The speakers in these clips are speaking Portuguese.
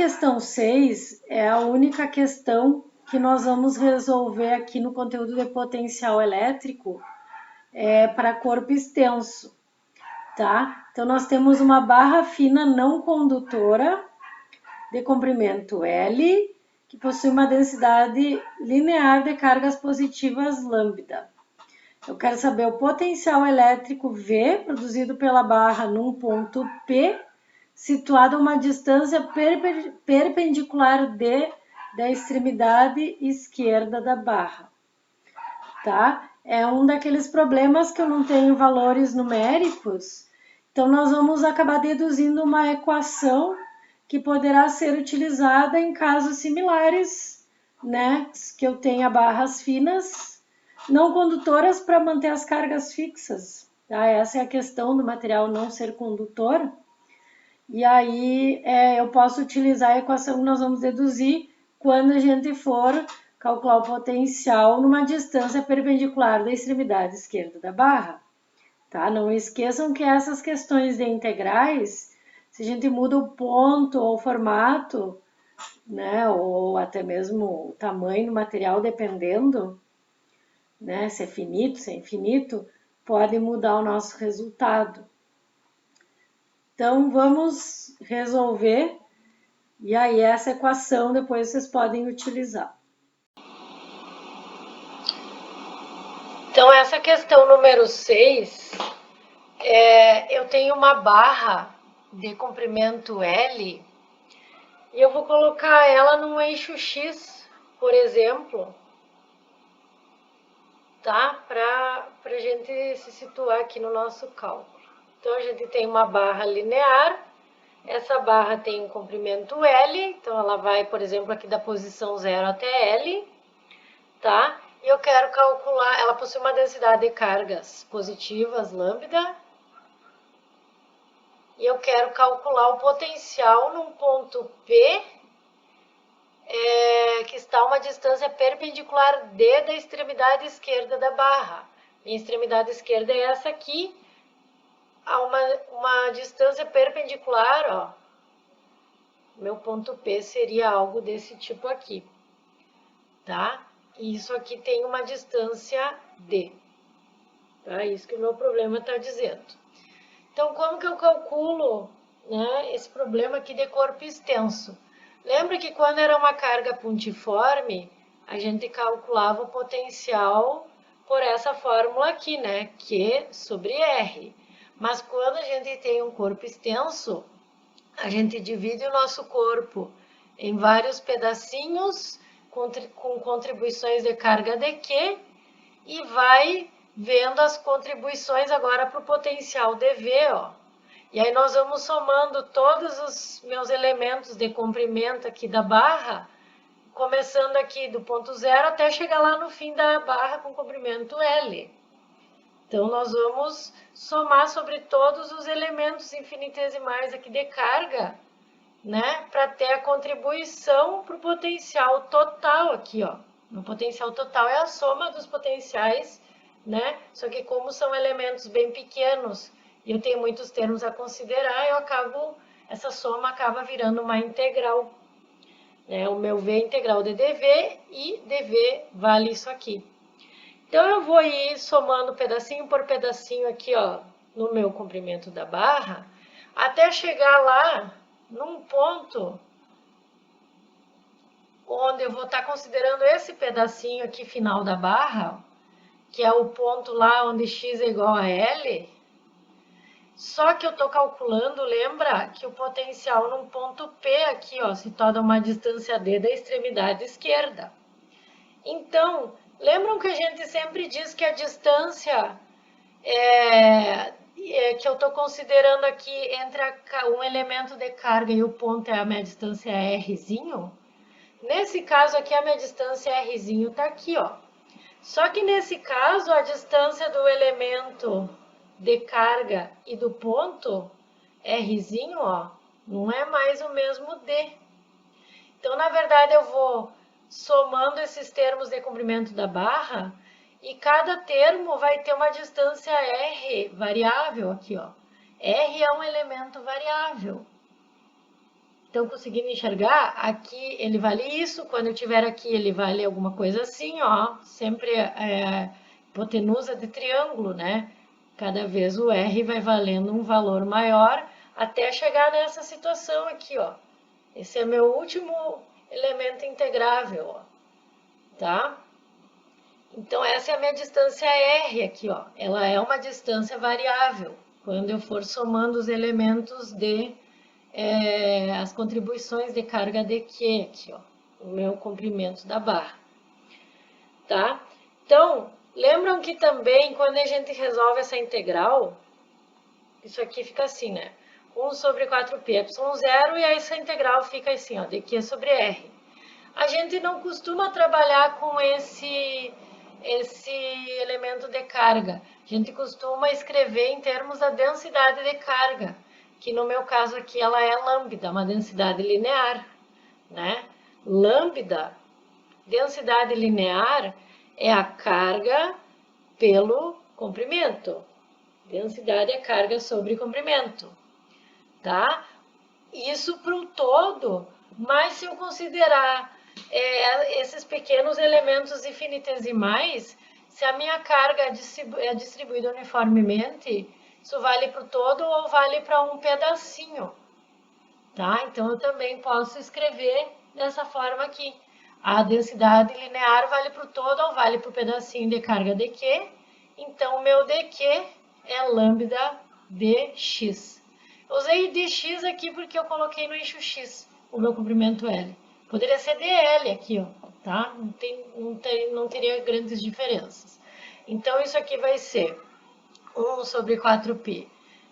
questão 6 é a única questão que nós vamos resolver aqui no conteúdo de potencial elétrico para corpo extenso, tá? Então, nós temos uma barra fina não condutora de comprimento L, que possui uma densidade linear de cargas positivas lambda. Eu quero saber o potencial elétrico V produzido pela barra num ponto P, situado a uma distância perpendicular da extremidade esquerda da barra, tá? É um daqueles problemas que eu não tenho valores numéricos, então nós vamos acabar deduzindo uma equação que poderá ser utilizada em casos similares, né? Que eu tenha barras finas não condutoras para manter as cargas fixas, tá? Essa é a questão do material não ser condutor. E aí eu posso utilizar a equação que nós vamos deduzir quando a gente for calcular o potencial numa distância perpendicular da extremidade esquerda da barra, tá? Não esqueçam que essas questões de integrais, se a gente muda o ponto ou o formato, né, ou até mesmo o tamanho do material, dependendo, né, se é finito, se é infinito, pode mudar o nosso resultado. Então, vamos resolver, e aí essa equação depois vocês podem utilizar. Então, essa questão número 6, eu tenho uma barra de comprimento L, e eu vou colocar ela num eixo X, por exemplo, tá? Para a gente se situar aqui no nosso cálculo. Então, a gente tem uma barra linear, essa barra tem um comprimento L, então ela vai, por exemplo, aqui da posição 0 até L, tá? E eu quero calcular, ela possui uma densidade de cargas positivas, lambda, e eu quero calcular o potencial num ponto P, que está a uma distância perpendicular D da extremidade esquerda da barra. Minha extremidade esquerda é essa aqui, a uma distância perpendicular, ó. Meu ponto P seria algo desse tipo aqui, tá? E isso aqui tem uma distância D, tá? Isso que o meu problema está dizendo. Então, como que eu calculo, né, esse problema aqui de corpo extenso? Lembra que quando era uma carga pontiforme, a gente calculava o potencial por essa fórmula aqui, né? Q sobre R. Mas quando a gente tem um corpo extenso, a gente divide o nosso corpo em vários pedacinhos com contribuições de carga de Q e vai vendo as contribuições agora para o potencial dV, ó. E aí nós vamos somando todos os meus elementos de comprimento aqui da barra, começando aqui do ponto 0 até chegar lá no fim da barra com comprimento L. Então, nós vamos somar sobre todos os elementos infinitesimais aqui de carga, né? Para ter a contribuição para o potencial total aqui, ó. O potencial total é a soma dos potenciais, né? Só que como são elementos bem pequenos e eu tenho muitos termos a considerar, essa soma acaba virando uma integral, né? O meu V é integral de dV e dV vale isso aqui. Então, eu vou ir somando pedacinho por pedacinho aqui, ó, no meu comprimento da barra, até chegar lá num ponto onde eu vou estar considerando esse pedacinho aqui final da barra, que é o ponto lá onde x é igual a L. Só que eu estou calculando, lembra, que o potencial num ponto P aqui, ó, situado a uma distância D da extremidade esquerda. Então, lembram que a gente sempre diz que a distância que eu estou considerando aqui entre um elemento de carga e o ponto é a minha distância Rzinho? Nesse caso aqui, a minha distância Rzinho está aqui, ó. Só que nesse caso, a distância do elemento de carga e do ponto Rzinho, ó, não é mais o mesmo D. Então, na verdade, eu vou somando esses termos de comprimento da barra e cada termo vai ter uma distância R variável aqui, ó. R é um elemento variável. Estão conseguindo enxergar? Aqui ele vale isso, quando eu tiver aqui ele vale alguma coisa assim, ó. Sempre hipotenusa de triângulo, né? Cada vez o R vai valendo um valor maior até chegar nessa situação aqui, ó. Esse é meu último elemento integrável, ó. Tá? Então, essa é a minha distância R aqui, ó. Ela é uma distância variável, quando eu for somando os elementos de as contribuições de carga de Q aqui, ó, o meu comprimento da barra, tá? Então, lembram que também quando a gente resolve essa integral, isso aqui fica assim, né? 1 sobre 4π ε0 e aí essa integral fica assim, ó, dq sobre r. A gente não costuma trabalhar com esse elemento de carga. A gente costuma escrever em termos da densidade de carga, que no meu caso aqui ela é lambda, uma densidade linear, né? Lambda, densidade linear, é a carga pelo comprimento. Densidade é carga sobre comprimento, tá? Isso para o todo, mas se eu considerar esses pequenos elementos infinitesimais, se a minha carga é distribuída uniformemente, isso vale para o todo ou vale para um pedacinho, tá? Então, eu também posso escrever dessa forma aqui. A densidade linear vale para o todo ou vale para o pedacinho de carga dq. Então, o meu dq é lambda dx. Eu usei dx aqui porque eu coloquei no eixo x, o meu comprimento L. Poderia ser dl aqui, ó, tá? Não teria grandes diferenças. Então, isso aqui vai ser 1 sobre 4π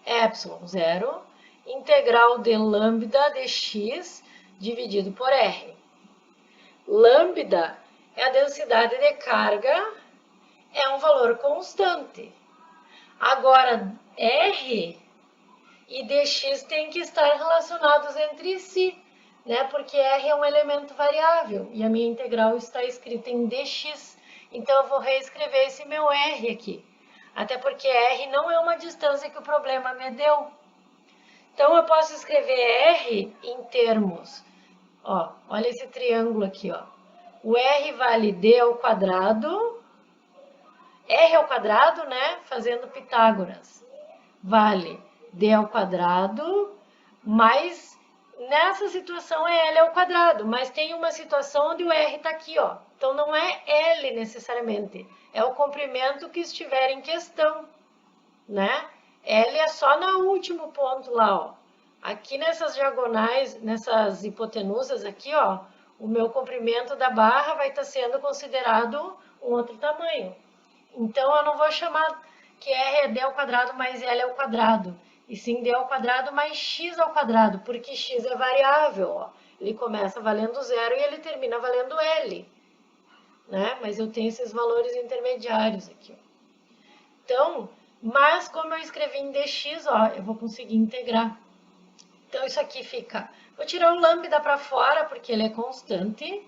ε0, integral de lambda dx dividido por r. Lambda é a densidade de carga, é um valor constante. Agora, r e dx têm que estar relacionados entre si, né? Porque r é um elemento variável e a minha integral está escrita em dx. Então, eu vou reescrever esse meu r aqui. Até porque r não é uma distância que o problema me deu. Então, eu posso escrever r em termos, ó, olha esse triângulo aqui, ó. O r vale d ao quadrado, r ao quadrado, né, fazendo Pitágoras, vale d ao quadrado, mais, nessa situação é l ao quadrado, mas tem uma situação onde o r está aqui, ó. Então, não é l necessariamente, é o comprimento que estiver em questão, né? L é só no último ponto lá, ó. Aqui nessas diagonais, nessas hipotenusas aqui, ó, o meu comprimento da barra vai estar sendo considerado um outro tamanho. Então, eu não vou chamar que R é d ao quadrado mais L ao quadrado, e sim d ao quadrado mais x ao quadrado, porque x é variável, ó. Ele começa valendo 0 e ele termina valendo L, né? Mas eu tenho esses valores intermediários aqui, ó. Então, mas como eu escrevi em dx, ó, eu vou conseguir integrar. Então, isso aqui fica... Vou tirar o lambda para fora, porque ele é constante,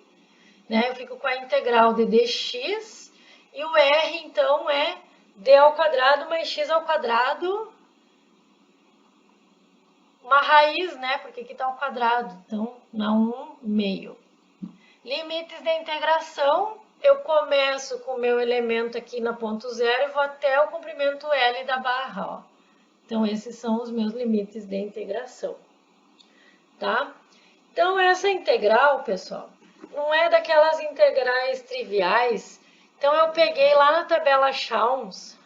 né? Eu fico com a integral de dx, e o r, então, é d ao quadrado mais x ao quadrado, uma raiz, né? Porque aqui está ao quadrado, então, na 1 meio. Limites da integração, eu começo com o meu elemento aqui na ponto zero e vou até o comprimento L da barra, ó. Então, esses são os meus limites de integração, tá? Então, essa integral, pessoal, não é daquelas integrais triviais. Então, eu peguei lá na tabela Chalmers,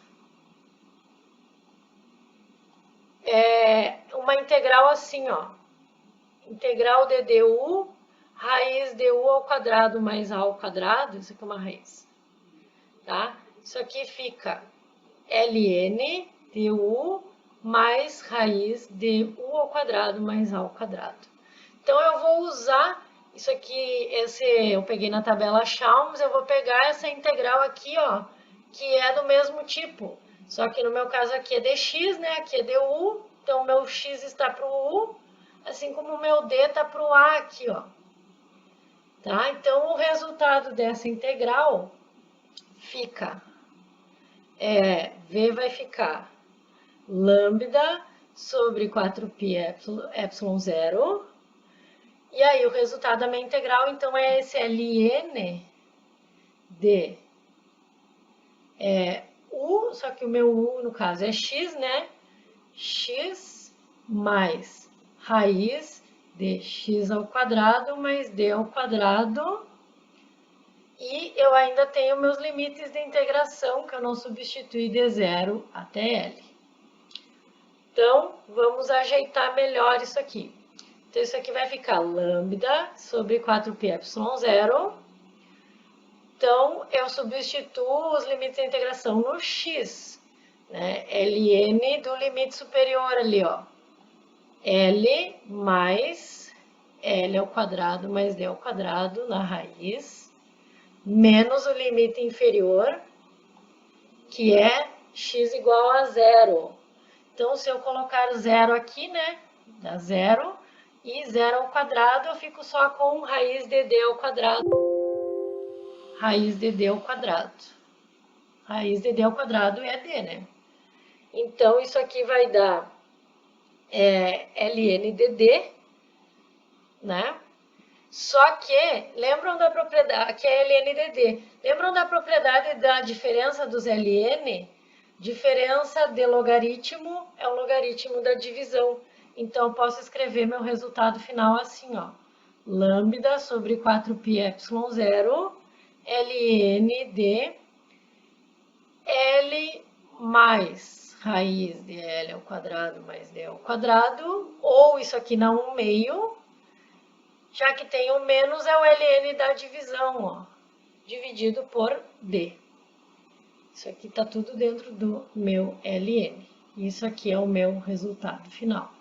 uma integral assim, ó. Integral de du, raiz du ao quadrado mais a ao quadrado, isso aqui é uma raiz, tá? Isso aqui fica ln du mais raiz de u ao quadrado mais a ao quadrado. Então, eu vou usar isso aqui, eu peguei na tabela Chalmers, eu vou pegar essa integral aqui, ó, que é do mesmo tipo. Só que no meu caso aqui é dx, né? Aqui é du, então o meu x está para o u, assim como o meu d está para o a aqui, ó. Tá? Então, o resultado dessa integral fica, v vai ficar lambda sobre 4π ε0 E aí, o resultado da minha integral, então, é esse ln de u, só que o meu u, no caso, é x, né? X mais raiz de x ao quadrado mais d ao quadrado. E eu ainda tenho meus limites de integração, que eu não substituí de 0 até L. Então, vamos ajeitar melhor isso aqui. Então, isso aqui vai ficar lambda sobre 4πε0. Então, eu substituo os limites de integração no x, né? Ln do limite superior ali, ó. L mais L ao quadrado mais D ao quadrado na raiz, menos o limite inferior, que é x igual a 0. Então, se eu colocar 0 aqui, né, dá 0, e 0 ao quadrado, eu fico só com raiz de d ao quadrado. Raiz de d ao quadrado. Raiz de d ao quadrado é d, né? Então, isso aqui vai dar ln de d, né? Só que, lembram da propriedade, que é ln de d, lembram da propriedade da diferença dos ln? Diferença de logaritmo é o logaritmo da divisão. Então, eu posso escrever meu resultado final assim, ó. Lambda sobre 4πε0, ln de L mais raiz de L ao quadrado mais D ao quadrado, ou isso aqui na 1/2, já que tem o menos é o ln da divisão, ó, dividido por D. Isso aqui está tudo dentro do meu ln. Isso aqui é o meu resultado final.